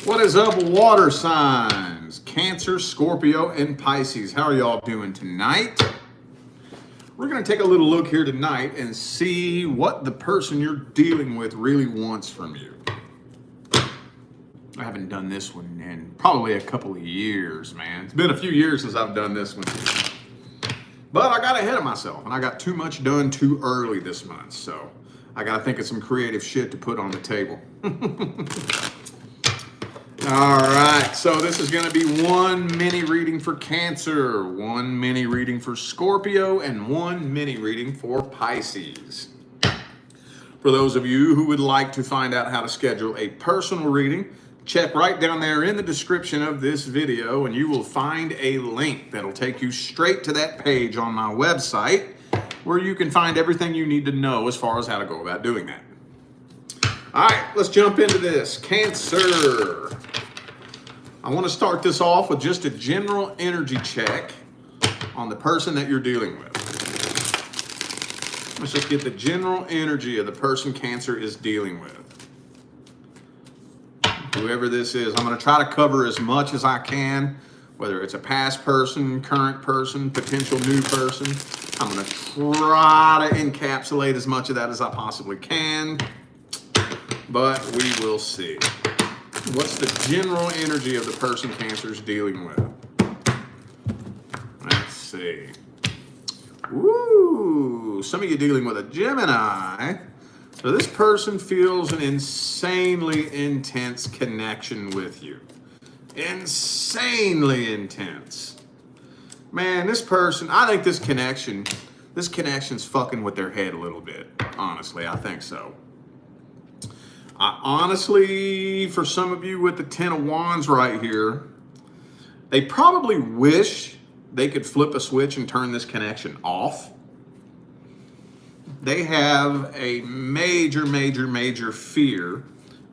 What is up, water signs? Cancer, Scorpio, and Pisces. How are y'all doing tonight? We're going to take a little look here tonight and see what the person you're dealing with really wants from you. I haven't done this one in probably a couple of years, man. It's been a few years since I've done this one. But I got ahead of myself, and I got too much done too early this month. So I got to think of some creative shit to put on the table. All right, so this is going to be one mini reading for Cancer, one mini reading for Scorpio, and one mini reading for Pisces. For those of you who would like to find out how to schedule a personal reading, check right down there in the description of this video, and you will find a link that'll take you straight to that page on my website where you can find everything you need to know as far as how to go about doing that. All right, let's jump into this. Cancer. I want to start this off with just a general energy check on the person that you're dealing with. Let's just get the general energy of the person Cancer is dealing with. Whoever this is, I'm going to try to cover as much as I can, whether it's a past person, current person, potential new person. I'm going to try to encapsulate as much of that as I possibly can, but we will see. What's the general energy of the person Cancer is dealing with? Let's see. Ooh, some of you dealing with a Gemini. So this person feels an insanely intense connection with you. Insanely intense. Man, this person, I think this connection's fucking with their head a little bit. Honestly, I think so. Honestly, for some of you with the Ten of Wands right here, they probably wish they could flip a switch and turn this connection off. They have a major, major, major fear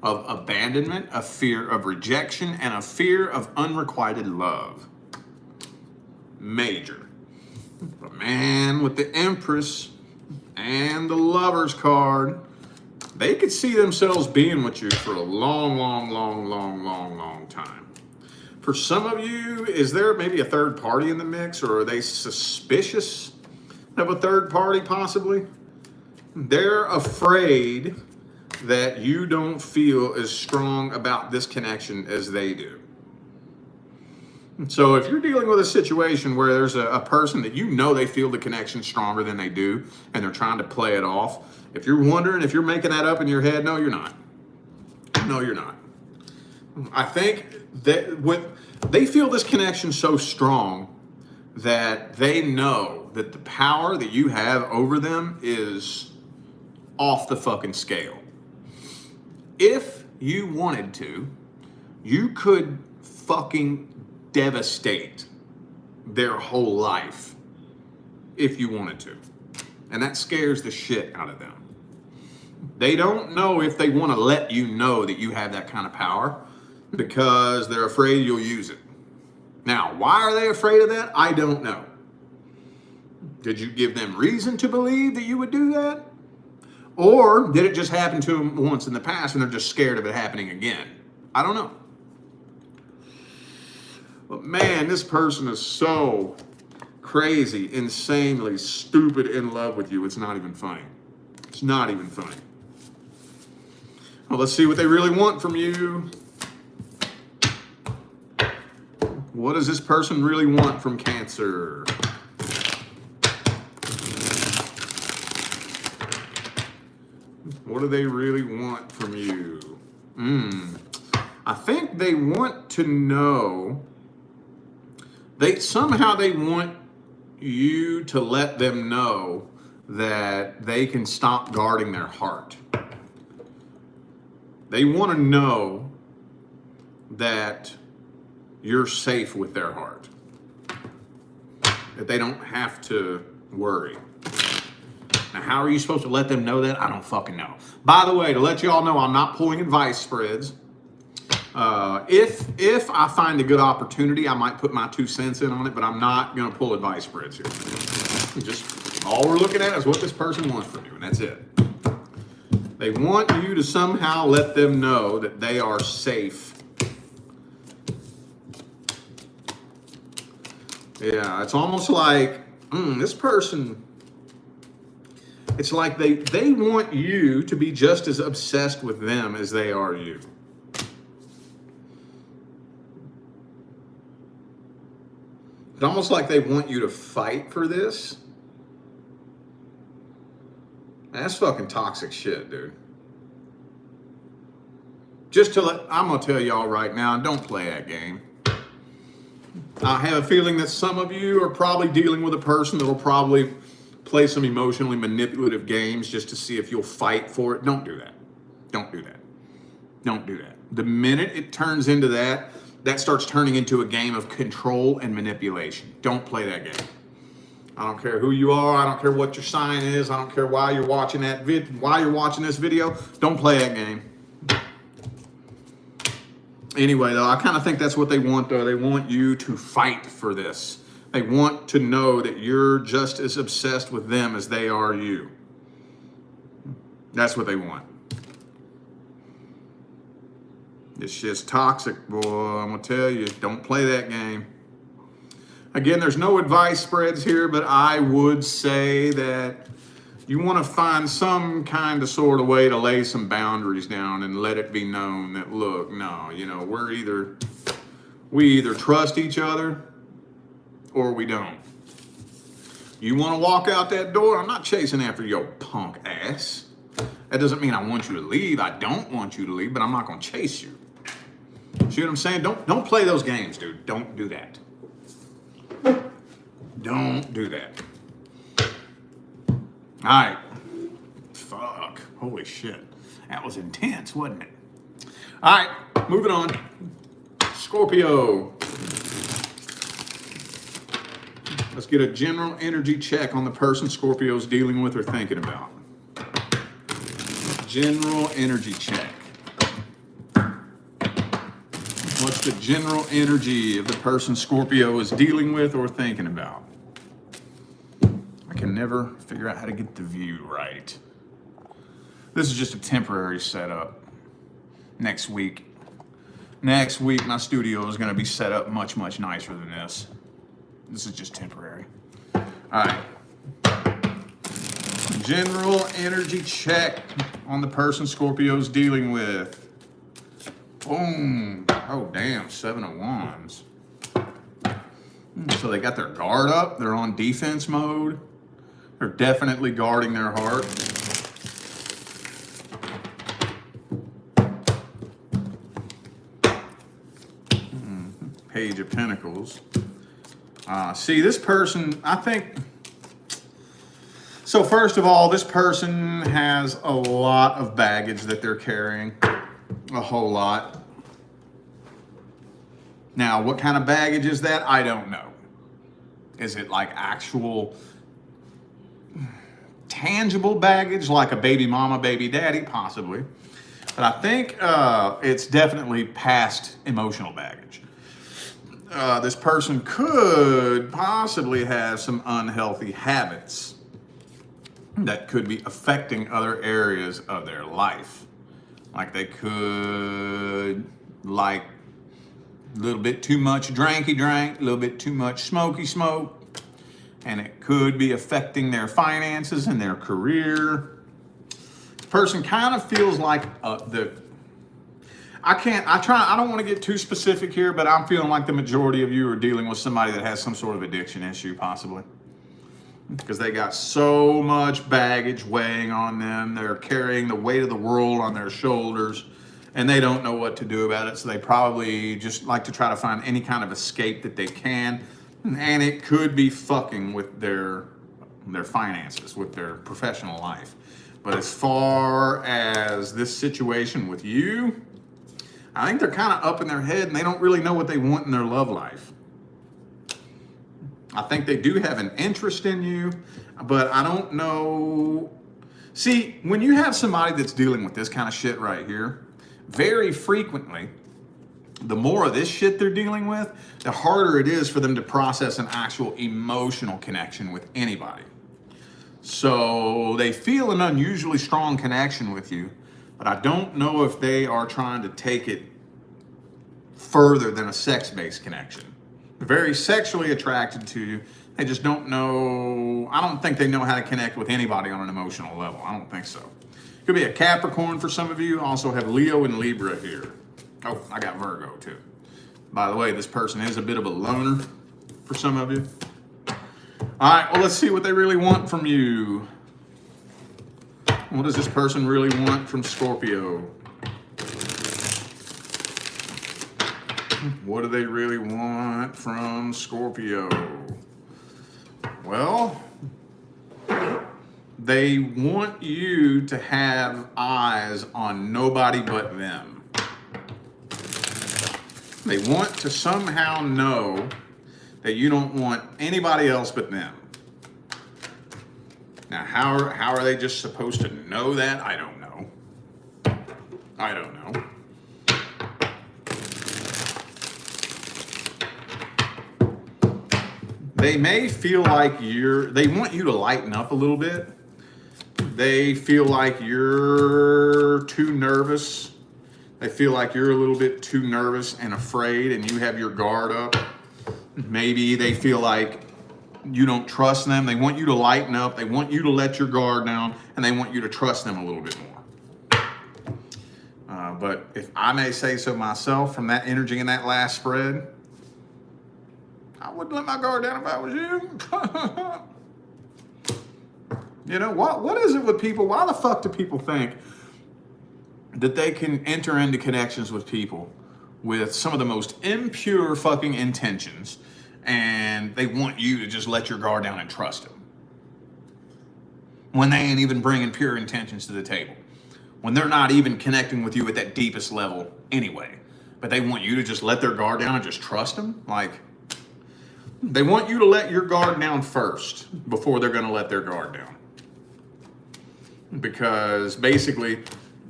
of abandonment, a fear of rejection, and a fear of unrequited love. Major. But man, with the Empress and the Lover's card, they could see themselves being with you for a long, long, long, long, long, long time. For some of you, is there maybe a third party in the mix, or are they suspicious of a third party possibly? They're afraid that you don't feel as strong about this connection as they do. So if you're dealing with a situation where there's a person that you know they feel the connection stronger than they do, and they're trying to play it off, if you're wondering, if you're making that up in your head, no, you're not. No, you're not. I think that they feel this connection so strong that they know that the power that you have over them is off the fucking scale. If you wanted to, you could fucking devastate their whole life if you wanted to. And that scares the shit out of them. They don't know if they want to let you know that you have that kind of power because they're afraid you'll use it. Now, why are they afraid of that? I don't know. Did you give them reason to believe that you would do that? Or did it just happen to them once in the past and they're just scared of it happening again? I don't know. But man, this person is so crazy, insanely stupid in love with you. It's not even funny. It's not even funny. Well, let's see what they really want from you. What does this person really want from Cancer? What do they really want from you? I think they want to know, somehow they want you to let them know that they can stop guarding their heart. They want to know that you're safe with their heart, that they don't have to worry. Now, how are you supposed to let them know that? I don't fucking know. By the way, to let you all know, I'm not pulling advice spreads. If I find a good opportunity, I might put my 2 cents in on it, but I'm not going to pull advice spreads here. Just all we're looking at is what this person wants from you, and that's it. They want you to somehow let them know that they are safe Yeah, it's almost like this person, it's like they want you to be just as obsessed with them as they are you. It's almost like they want you to fight for this. That's fucking toxic shit, dude. I'm gonna tell y'all right now, don't play that game. I have a feeling that some of you are probably dealing with a person that will probably play some emotionally manipulative games just to see if you'll fight for it. Don't do that. Don't do that. Don't do that. The minute it turns into that, that starts turning into a game of control and manipulation. Don't play that game. I don't care who you are. I don't care what your sign is. I don't care why you're watching this video. Don't play that game. Anyway, though, I kind of think that's what they want, though. They want you to fight for this. They want to know that you're just as obsessed with them as they are you. That's what they want. This shit's toxic, boy. I'm going to tell you, don't play that game. Again, there's no advice spreads here, but I would say that you want to find some kind of sort of way to lay some boundaries down and let it be known that, look, no, you know, we either trust each other or we don't. You want to walk out that door? I'm not chasing after your punk ass. That doesn't mean I want you to leave. I don't want you to leave, but I'm not going to chase you. See what I'm saying? Don't play those games, dude. Don't do that. Don't do that. All right. Fuck. Holy shit. That was intense, wasn't it? All right. Moving on. Scorpio. Let's get a general energy check on the person Scorpio's dealing with or thinking about. General energy check. What's the general energy of the person Scorpio is dealing with or thinking about? I can never figure out how to get the view right. This is just a temporary setup. Next week, my studio is going to be set up much, much nicer than this. This is just temporary. All right. General energy check on the person Scorpio's dealing with. Boom. Oh, damn. 7 of Wands. So they got their guard up. They're on defense mode. They're definitely guarding their heart. Page of Pentacles. See, this person, I think... So first of all, this person has a lot of baggage that they're carrying. A whole lot. Now, what kind of baggage is that? I don't know. Is it like actual tangible baggage, like a baby mama, baby daddy? Possibly. But I think it's definitely past emotional baggage. This person could possibly have some unhealthy habits that could be affecting other areas of their life. Like they could, like, a little bit too much dranky drank, a little bit too much smoky smoke, and it could be affecting their finances and their career. The person kind of feels like I don't want to get too specific here, but I'm feeling like the majority of you are dealing with somebody that has some sort of addiction issue, possibly. Because they got so much baggage weighing on them. They're carrying the weight of the world on their shoulders, and they don't know what to do about it. So they probably just like to try to find any kind of escape that they can. And it could be fucking with their finances, with their professional life. But as far as this situation with you, I think they're kind of up in their head and they don't really know what they want in their love life. I think they do have an interest in you, but I don't know. See, when you have somebody that's dealing with this kind of shit right here, very frequently, the more of this shit they're dealing with, the harder it is for them to process an actual emotional connection with anybody. So they feel an unusually strong connection with you, but I don't know if they are trying to take it further than a sex-based connection. They're very sexually attracted to you. They just don't know, I don't think they know how to connect with anybody on an emotional level. I don't think so. Could be a Capricorn for some of you. Also have Leo and Libra here. Oh, I got Virgo too. By the way, this person is a bit of a loner for some of you. All right, well, let's see what they really want from you. What does this person really want from Scorpio? What do they really want from Scorpio? Well, they want you to have eyes on nobody but them. They want to somehow know that you don't want anybody else but them. Now, how are they just supposed to know that? I don't know. I don't know. They may feel like they want you to lighten up a little bit. They feel like you're too nervous. They feel like you're a little bit too nervous and afraid and you have your guard up. Maybe they feel like you don't trust them. They want you to lighten up. They want you to let your guard down, and they want you to trust them a little bit more. But if I may say so myself, from that energy in that last spread, I wouldn't let my guard down if I was you. You know, what is it with people? Why the fuck do people think that they can enter into connections with people with some of the most impure fucking intentions, and they want you to just let your guard down and trust them when they ain't even bringing pure intentions to the table, when they're not even connecting with you at that deepest level anyway, but they want you to just let their guard down and just trust them? Like, they want you to let your guard down first before they're going to let their guard down, because basically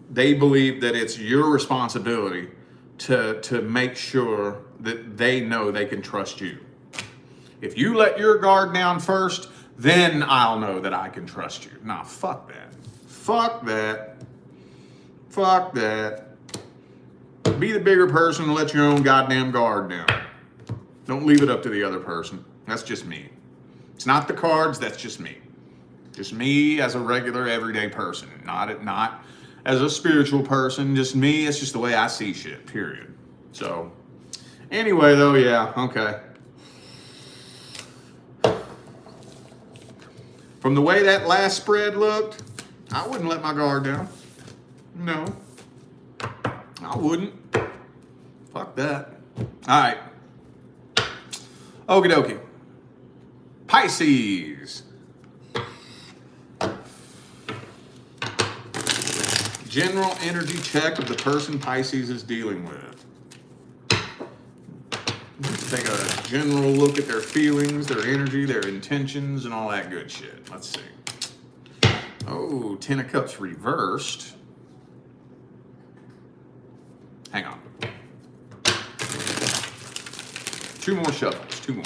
they believe that it's your responsibility to make sure that they know they can trust you. If you let your guard down first, then I'll know that I can trust you. Nah, fuck that. Fuck that. Fuck that. Be the bigger person and let your own goddamn guard down. Don't leave it up to the other person. That's just me. It's not the cards, that's just me. Just me as a regular, everyday person. Not as a spiritual person, just me. It's just the way I see shit, period. So, anyway, though, yeah, okay. From the way that last spread looked, I wouldn't let my guard down. No, I wouldn't. Fuck that. All right. Okie dokie. Pisces. General energy check of the person Pisces is dealing with. Let's take a general look at their feelings, their energy, their intentions, and all that good shit. Let's see. Oh, 10 of Cups reversed. Hang on. 2 more shuffles, 2 more.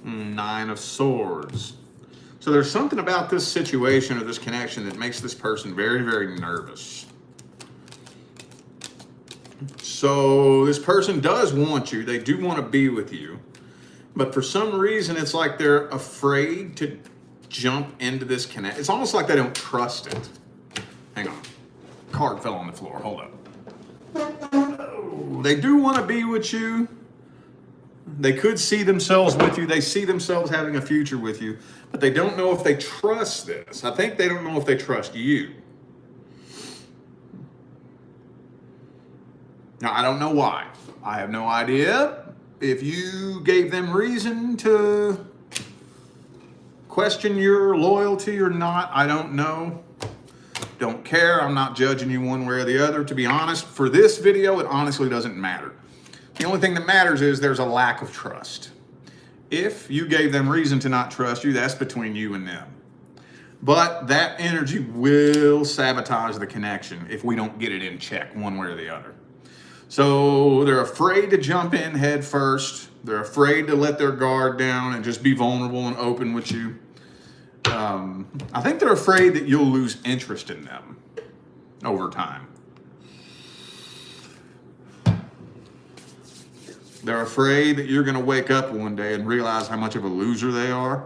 Nine of Swords. So there's something about this situation or this connection that makes this person very, very nervous. So this person does want you. They do want to be with you. But for some reason, it's like they're afraid to jump into this connection. It's almost like they don't trust it. Hang on. Card fell on the floor. Hold up. Oh, they do want to be with you. They could see themselves with you. They see themselves having a future with you, but they don't know if they trust this. I think they don't know if they trust you. Now, I don't know why. I have no idea. If you gave them reason to question your loyalty or not, I don't know. Don't care. I'm not judging you one way or the other. To be honest, for this video, it honestly doesn't matter. The only thing that matters is there's a lack of trust. If you gave them reason to not trust you, that's between you and them. But that energy will sabotage the connection if we don't get it in check one way or the other. So they're afraid to jump in head first. They're afraid to let their guard down and just be vulnerable and open with you. I think they're afraid that you'll lose interest in them over time. They're afraid that you're going to wake up one day and realize how much of a loser they are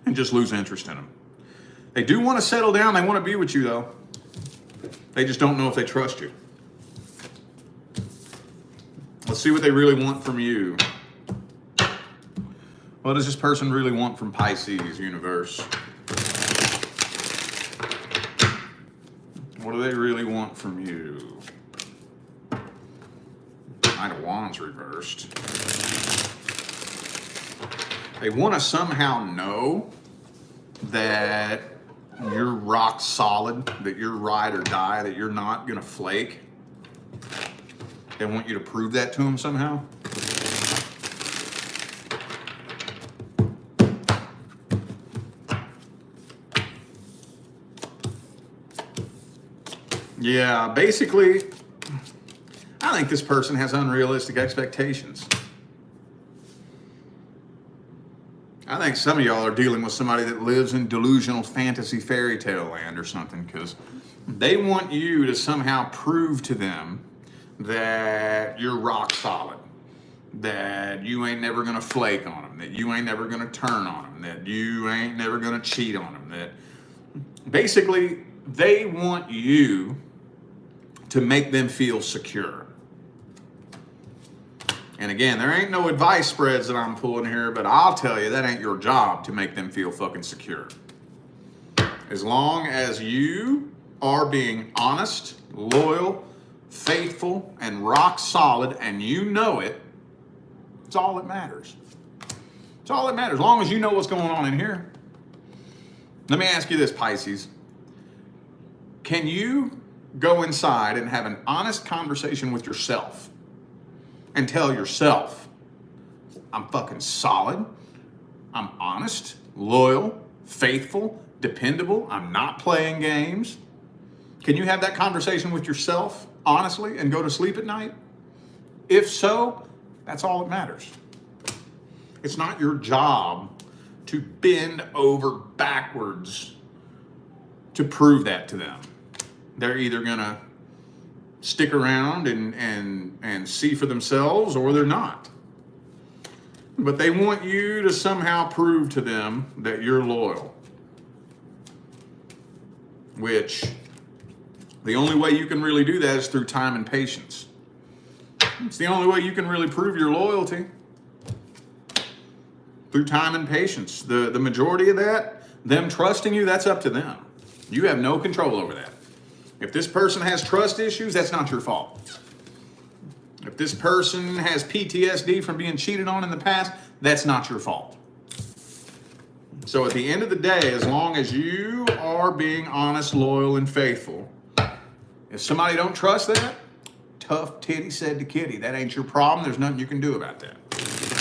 and just lose interest in them. They do want to settle down. They want to be with you, though. They just don't know if they trust you. Let's see what they really want from you. What does this person really want from Pisces, universe? What do they really want from you? Knight of Wands reversed. They want to somehow know that you're rock solid, that you're ride or die, that you're not going to flake. They want you to prove that to them somehow. Yeah, basically, I think this person has unrealistic expectations. I think some of y'all are dealing with somebody that lives in delusional fantasy fairy tale land or something, because they want you to somehow prove to them that you're rock solid, that you ain't never gonna flake on them, that you ain't never gonna turn on them, that you ain't never gonna cheat on them, that basically they want you to make them feel secure. And again, there ain't no advice spreads that I'm pulling here, but I'll tell you, that ain't your job to make them feel fucking secure. As long as you are being honest, loyal, faithful, and rock solid, and you know it, it's all that matters. It's all that matters, as long as you know what's going on in here. Let me ask you this, Pisces. Can you go inside and have an honest conversation with yourself and tell yourself, I'm fucking solid, I'm honest, loyal, faithful, dependable, I'm not playing games? Can you have that conversation with yourself honestly and go to sleep at night? If so, that's all that matters. It's not your job to bend over backwards to prove that to them. They're either gonna stick around and see for themselves, or they're not. But they want you to somehow prove to them that you're loyal. Which, the only way you can really do that is through time and patience. It's the only way you can really prove your loyalty. Through time and patience. The majority of that, them trusting you, that's up to them. You have no control over that. If this person has trust issues, that's not your fault. If this person has PTSD from being cheated on in the past, that's not your fault. So at the end of the day, as long as you are being honest, loyal, and faithful, if somebody don't trust that, tough titty said to kitty. That ain't your problem. There's nothing you can do about that.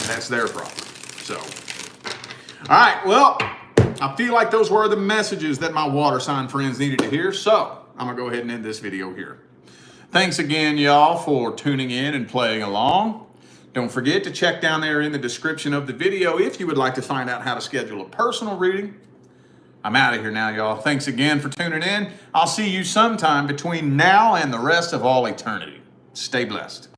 That's their problem. So, all right, well, I feel like those were the messages that my water sign friends needed to hear. So I'm gonna go ahead and end this video here. Thanks again, y'all, for tuning in and playing along. Don't forget to check down there in the description of the video if you would like to find out how to schedule a personal reading. I'm out of here now, y'all. Thanks again for tuning in. I'll see you sometime between now and the rest of all eternity. Stay blessed.